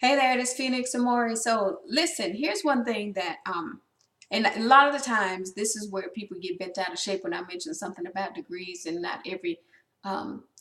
Hey there, it is Phoenix Amori. So listen, here's one thing that and a lot of the times this is where people get bent out of shape when I mention something about degrees, and not every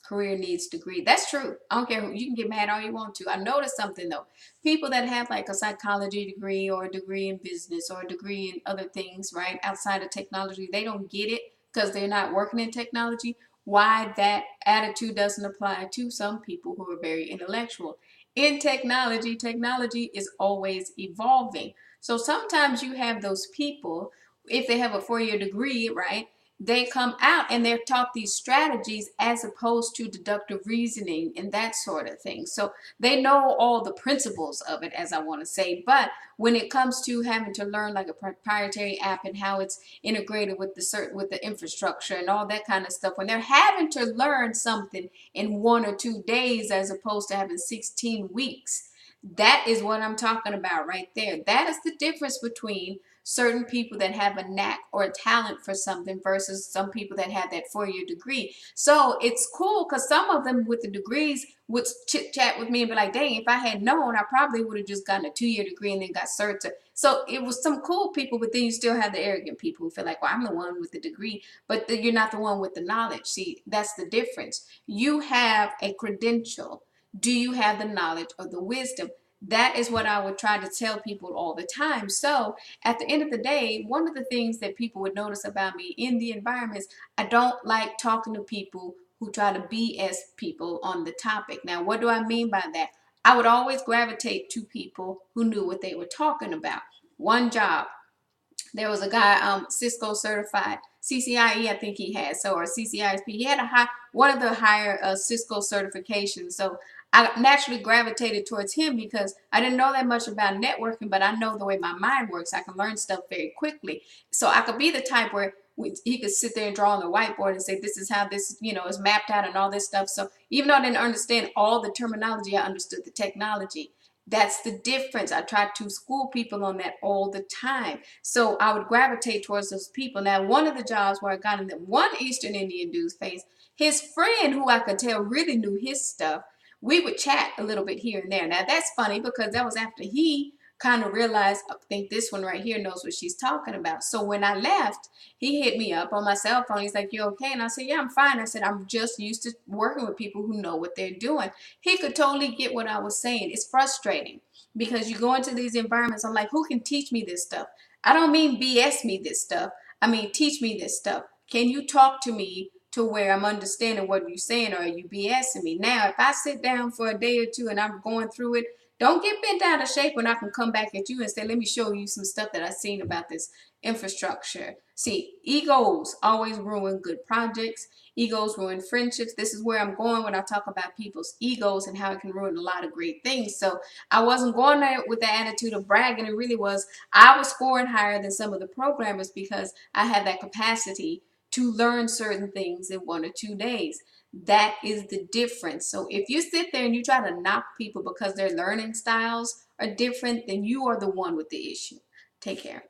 career needs degree. That's true. I don't care. You can get mad all you want to. I noticed something though. People that have like a psychology degree or a degree in business or a degree in other things, right, outside of technology, they don't get it because they're not working in technology. Why that attitude doesn't apply to some people who are very intellectual in technology. Technology is always evolving. So sometimes you have those people, if they have a 4-year degree, right? They come out and they're taught these strategies as opposed to deductive reasoning and that sort of thing. So they know all the principles of it, as I want to say. But when it comes to having to learn like a proprietary app and how it's integrated with the infrastructure and all that kind of stuff, when they're having to learn something in 1 or 2 days as opposed to having 16 weeks. That is what I'm talking about right there. That is the difference between certain people that have a knack or a talent for something versus some people that have that 4-year degree. So it's cool because some of them with the degrees would chit chat with me and be like, dang, if I had known, I probably would have just gotten a 2-year degree and then got certified. So it was some cool people, but then you still have the arrogant people who feel like, well, I'm the one with the degree, but you're not the one with the knowledge. See, that's the difference. You have a credential. Do you have the knowledge or the wisdom? That is what I would try to tell people all the time. So at the end of the day, one of the things that people would notice about me in the environments, I don't like talking to people who try to BS people on the topic. Now, what do I mean by that? I would always gravitate to people who knew what they were talking about. One job, there was a guy, Cisco certified, CCIE, I think he had, so, or CCISP. He had one of the higher Cisco certifications. So I naturally gravitated towards him because I didn't know that much about networking, but I know the way my mind works. I can learn stuff very quickly. So I could be the type where he could sit there and draw on the whiteboard and say, this is how this, is mapped out and all this stuff. So even though I didn't understand all the terminology, I understood the technology. That's the difference. I try to school people on that all the time. So I would gravitate towards those people. Now, one of the jobs where I got in, that one Eastern Indian dude's face, his friend, who I could tell really knew his stuff, we would chat a little bit here and there. Now, that's funny because that was after he kind of realized, I think this one right here knows what she's talking about. So when I left, he hit me up on my cell phone. He's like, you okay? And I said, yeah, I'm fine. I said, I'm just used to working with people who know what they're doing. He could totally get what I was saying. It's frustrating because you go into these environments. I'm like, who can teach me this stuff? I don't mean BS me this stuff. I mean, teach me this stuff. Can you talk to me to where I'm understanding what you're saying, or are you BSing me? Now, if I sit down for a day or two and I'm going through it, don't get bent out of shape when I can come back at you and say, let me show you some stuff that I've seen about this infrastructure. See, egos always ruin good projects. Egos ruin friendships. This is where I'm going when I talk about people's egos and how it can ruin a lot of great things. So I wasn't going there with the attitude of bragging. It really was, I was scoring higher than some of the programmers because I had that capacity to learn certain things in 1 or 2 days. That is the difference. So if you sit there and you try to knock people because their learning styles are different, then you are the one with the issue. Take care.